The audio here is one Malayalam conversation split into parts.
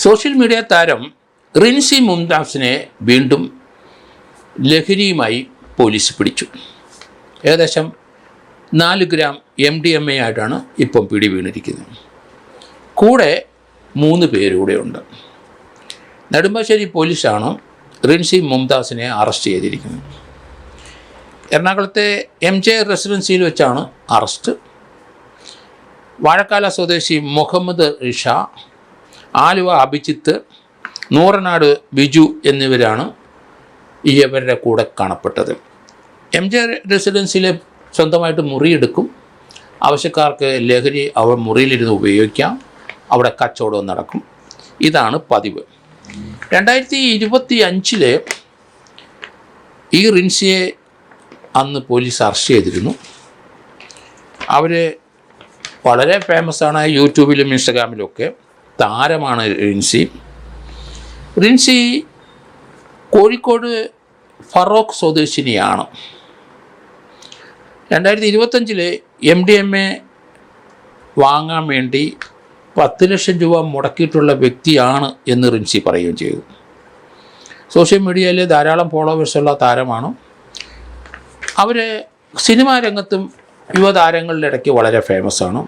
സോഷ്യൽ മീഡിയ താരം റിൻസി മുംതാസിനെ വീണ്ടും ലഹരിയുമായി പോലീസ് പിടിച്ചു. ഏകദേശം 4 ഗ്രാം MDMA ആയിട്ടാണ് ഇപ്പം പിടി വീണിരിക്കുന്നത്. കൂടെ 3 പേരൂടെ ഉണ്ട്. നെടുമ്പാശ്ശേരി പോലീസാണ് റിൻസി മുംതാസിനെ അറസ്റ്റ് ചെയ്തിരിക്കുന്നത്. എറണാകുളത്തെ MJ റെസിഡൻസിയിൽ വെച്ചാണ് അറസ്റ്റ്. വാഴക്കാല സ്വദേശി മുഹമ്മദ് റിഷ, ആലുവ അഭിജിത്ത്, നൂറനാട് ബിജു എന്നിവരാണ് ഇവരുടെ കൂടെ കാണപ്പെട്ടത്. MJ റെസിഡൻസിയിൽ സ്വന്തമായിട്ട് മുറിയെടുക്കും. ആവശ്യക്കാർക്ക് ലഹരി അവർ മുറിയിലിരുന്ന് ഉപയോഗിക്കാം. അവിടെ കച്ചവടവും നടക്കും. ഇതാണ് പതിവ്. 2025 ഈ റിൻസിയെ അന്ന് പോലീസ് അറസ്റ്റ് ചെയ്തിരുന്നു. അവർ വളരെ ഫേമസാണ്. യൂട്യൂബിലും ഇൻസ്റ്റഗ്രാമിലുമൊക്കെ താരമാണ് റിൻസി കോഴിക്കോട് ഫറോക്ക് സ്വദേശിനിയാണ്. 2025 MDMA വാങ്ങാൻ വേണ്ടി 10 ലക്ഷം രൂപ മുടക്കിയിട്ടുള്ള വ്യക്തിയാണ് എന്ന് റിൻസി പറയുകയും ചെയ്തു. സോഷ്യൽ മീഡിയയിൽ ധാരാളം ഫോളോവേഴ്സുള്ള താരമാണ്. അവർ സിനിമാ രംഗത്തും യുവതാരങ്ങളുടെ ഇടയ്ക്ക് വളരെ ഫേമസാണ്.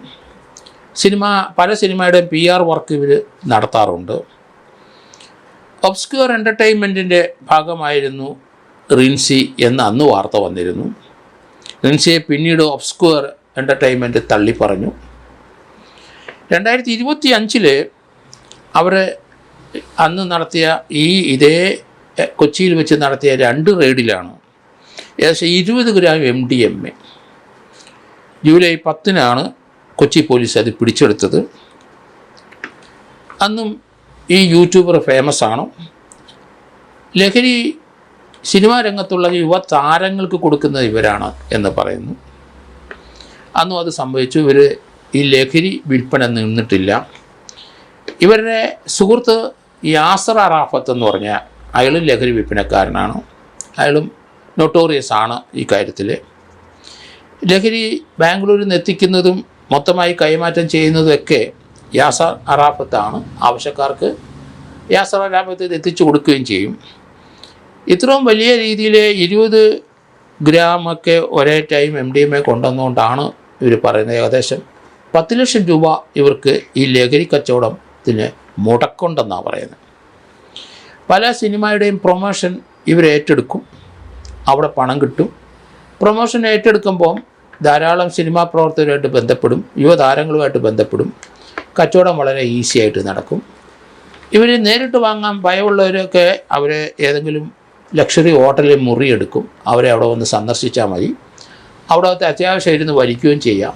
പല സിനിമയുടെയും PR വർക്ക് ഇവർ നടത്താറുണ്ട്. ഒബ്സ്ക്യൂർ എൻ്റർടൈൻമെൻറ്റിൻ്റെ ഭാഗമായിരുന്നു റിൻസി എന്ന് അന്ന് വാർത്ത വന്നിരുന്നു. റിൻസിയെ പിന്നീട് ഒബ്സ്ക്യൂർ എൻ്റർടൈൻമെൻറ്റ് തള്ളിപ്പറഞ്ഞു. 2025 അവർ അന്ന് നടത്തിയ ഇതേ കൊച്ചിയിൽ വെച്ച് നടത്തിയ 2 റെയ്ഡിലാണ് ഏകദേശം 20 gram MDMA. July 10 Kochi police അത് പിടിച്ചെടുത്തത്. അന്നും ഈ യൂട്യൂബർ ഫേമസാണ്. ലഹരി സിനിമാ രംഗത്തുള്ള യുവ താരങ്ങൾക്ക് കൊടുക്കുന്നത് ഇവരാണ് എന്ന് പറയുന്നു. അന്നും അത് സംഭവിച്ചു. ഇവർ ഈ ലഹരി വിൽപ്പന നിന്നിട്ടില്ല. ഇവരുടെ സുഹൃത്ത് യാസർ അറാഫത്ത് എന്ന് പറഞ്ഞാൽ അയാളും ലഹരി വിൽപ്പനക്കാരനാണ്. അയാളും നൊട്ടോറിയസ് ആണ് ഈ കാര്യത്തിൽ. ലഹരി ബാംഗ്ലൂരിൽ നിന്ന് എത്തിക്കുന്നതും മൊത്തമായി കൈമാറ്റം ചെയ്യുന്നതൊക്കെ യാസർ അറാഫത്താണ്. ആവശ്യക്കാർക്ക് യാസർ അറാഫത്ത് ഇത് എത്തിച്ചു കൊടുക്കുകയും ചെയ്യും. ഇത്രയും വലിയ രീതിയിൽ 20 ഗ്രാമൊക്കെ ഒരേ ടൈം MDMA കൊണ്ടുവന്നുകൊണ്ടാണ് ഇവർ പറയുന്നത്. ഏകദേശം 10 ലക്ഷം രൂപ ഇവർക്ക് ഈ ലഹരി കച്ചവടത്തിന് മുടക്കുണ്ടെന്നാണ് പറയുന്നത്. പല സിനിമയുടെയും പ്രൊമോഷൻ ഇവർ ഏറ്റെടുക്കും. അവിടെ പണം കിട്ടും. പ്രൊമോഷൻ ഏറ്റെടുക്കുമ്പോൾ ധാരാളം സിനിമാ പ്രവർത്തകരുമായിട്ട് ബന്ധപ്പെടും, യുവതാരങ്ങളുമായിട്ട് ബന്ധപ്പെടും. കച്ചവടം വളരെ ഈസി ആയിട്ട് നടക്കും. ഇവർ നേരിട്ട് വാങ്ങാൻ ഭയമുള്ളവരൊക്കെ അവർ ഏതെങ്കിലും ലക്ഷറി ഹോട്ടലിൽ മുറിയെടുക്കും. അവരെ അവിടെ വന്ന് സന്ദർശിച്ചാൽ മതി. അവിടെ അത്യാവശ്യം ഇരുന്ന് വലിക്കുകയും ചെയ്യാം,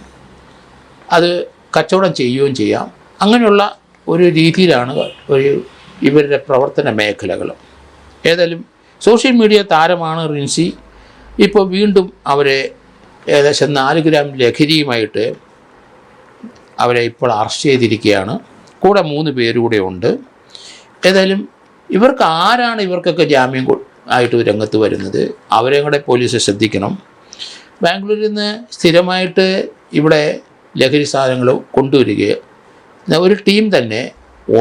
അത് കച്ചവടം ചെയ്യുകയും ചെയ്യാം. അങ്ങനെയുള്ള ഒരു രീതിയിലാണ് ഇവരുടെ പ്രവർത്തന മേഖലകൾ. ഏതായാലും സോഷ്യൽ മീഡിയ താരമാണ് റിൻസി. ഇപ്പോൾ വീണ്ടും അവരെ ഏകദേശം 4 ഗ്രാം ലഹരിയുമായിട്ട് അവരെ ഇപ്പോൾ അറസ്റ്റ് ചെയ്തിരിക്കുകയാണ്. കൂടെ 3 പേരുകൂടെ ഉണ്ട്. ഏതായാലും ഇവർക്കൊക്കെ ജാമ്യം ആയിട്ട് രംഗത്ത് വരുന്നത് അവരെ കൂടെ പോലീസ് ശ്രദ്ധിക്കണം. ബാംഗ്ലൂരിൽ നിന്ന് സ്ഥിരമായിട്ട് ഇവിടെ ലഹരി സാധനങ്ങൾ കൊണ്ടുവരികയോ ഒരു ടീം തന്നെ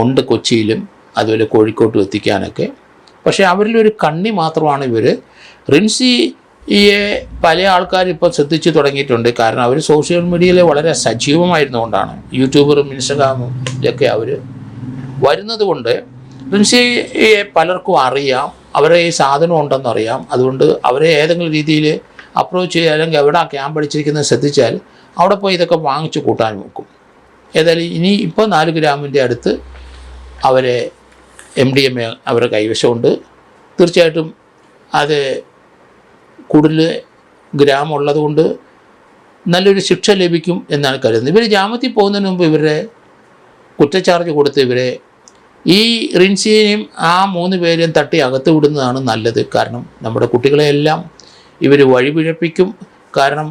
ഉണ്ട് കൊച്ചിയിലും അതുപോലെ കോഴിക്കോട്ടും എത്തിക്കാനൊക്കെ. പക്ഷേ അവരിലൊരു കണ്ണി മാത്രമാണ് ഇവർ. റിൻസിയെ പല ആൾക്കാർ ഇപ്പോൾ ശ്രദ്ധിച്ചു തുടങ്ങിയിട്ടുണ്ട്. കാരണം അവർ സോഷ്യൽ മീഡിയയിൽ വളരെ സജീവമായിരുന്നുകൊണ്ടാണ്. യൂട്യൂബറും ഇൻസ്റ്റഗ്രാമും ഒക്കെ അവർ വരുന്നത് കൊണ്ട് റിൻസിയെ പലർക്കും അറിയാം. അവരെ ഈ സാധനം ഉണ്ടെന്നറിയാം. അതുകൊണ്ട് അവരെ ഏതെങ്കിലും രീതിയിൽ അപ്രോച്ച് ചെയ്യുക, അല്ലെങ്കിൽ എവിടെ ക്യാമ്പ് അടിച്ചിരിക്കുന്നത് ശ്രദ്ധിച്ചാൽ അവിടെ പോയി ഇതൊക്കെ വാങ്ങിച്ചു കൂട്ടാൻ നോക്കും. ഏതായാലും ഇപ്പോൾ 4 ഗ്രാമിൻ്റെ അടുത്ത് അവരെ MDMA അവരുടെ കൈവശമുണ്ട്. തീർച്ചയായിട്ടും അത് കൂടുതൽ ഗ്രാം ഉള്ളതുകൊണ്ട് നല്ലൊരു ശിക്ഷ ലഭിക്കും എന്നാണ് കരുതുന്നത്. ഇവർ ജാമ്യത്തിൽ പോകുന്നതിന് മുമ്പ് ഇവരുടെ കുറ്റച്ചാർജ് കൊടുത്ത് ഇവരെ ഈ റിൻസിയെയും ആ 3 പേരെയും തട്ടി അകത്ത് വിടുന്നതാണ് നല്ലത്. കാരണം നമ്മുടെ കുട്ടികളെയെല്ലാം ഇവർ വഴിപിഴപ്പിക്കും. കാരണം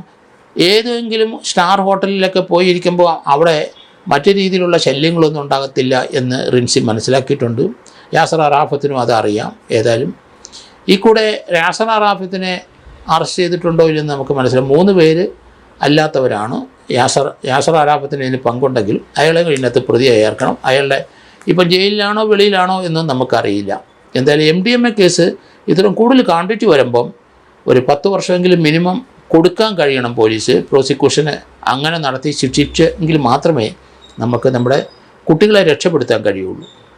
ഏതെങ്കിലും സ്റ്റാർ ഹോട്ടലിലൊക്കെ പോയിരിക്കുമ്പോൾ അവിടെ മറ്റു രീതിയിലുള്ള ശല്യങ്ങളൊന്നും ഉണ്ടാകത്തില്ല എന്ന് റിൻസി മനസ്സിലാക്കിയിട്ടുണ്ട്. യാസർ അറാഫത്തിനും അതറിയാം. ഏതായാലും ഈ കൂടെ യാസർ അറാഫത്തിനെ അറസ്റ്റ് ചെയ്തിട്ടുണ്ടോ ഇല്ലെന്ന് നമുക്ക് മനസ്സിലാവും. 3 പേര് അല്ലാത്തവരാണ്. യാസർ അറാഫത്തിന് ഇതിന് പങ്കുണ്ടെങ്കിൽ അയാളെ ഇതിനകത്ത് പ്രതിയായി ചേർക്കണം. അയാളുടെ ഇപ്പം ജയിലിലാണോ വെളിയിലാണോ എന്നും നമുക്കറിയില്ല. എന്തായാലും MDMA കേസ് ഇത്രയും കൂടുതൽ ക്വാണ്ടിറ്റി വരുമ്പം ഒരു 10 വർഷമെങ്കിലും മിനിമം കൊടുക്കാൻ കഴിയണം പോലീസ്, പ്രോസിക്യൂഷന് അങ്ങനെ നടത്തി ശിക്ഷിച്ചെങ്കിൽ മാത്രമേ നമുക്ക് നമ്മുടെ കുട്ടികളെ രക്ഷപ്പെടുത്താൻ കഴിയുള്ളൂ.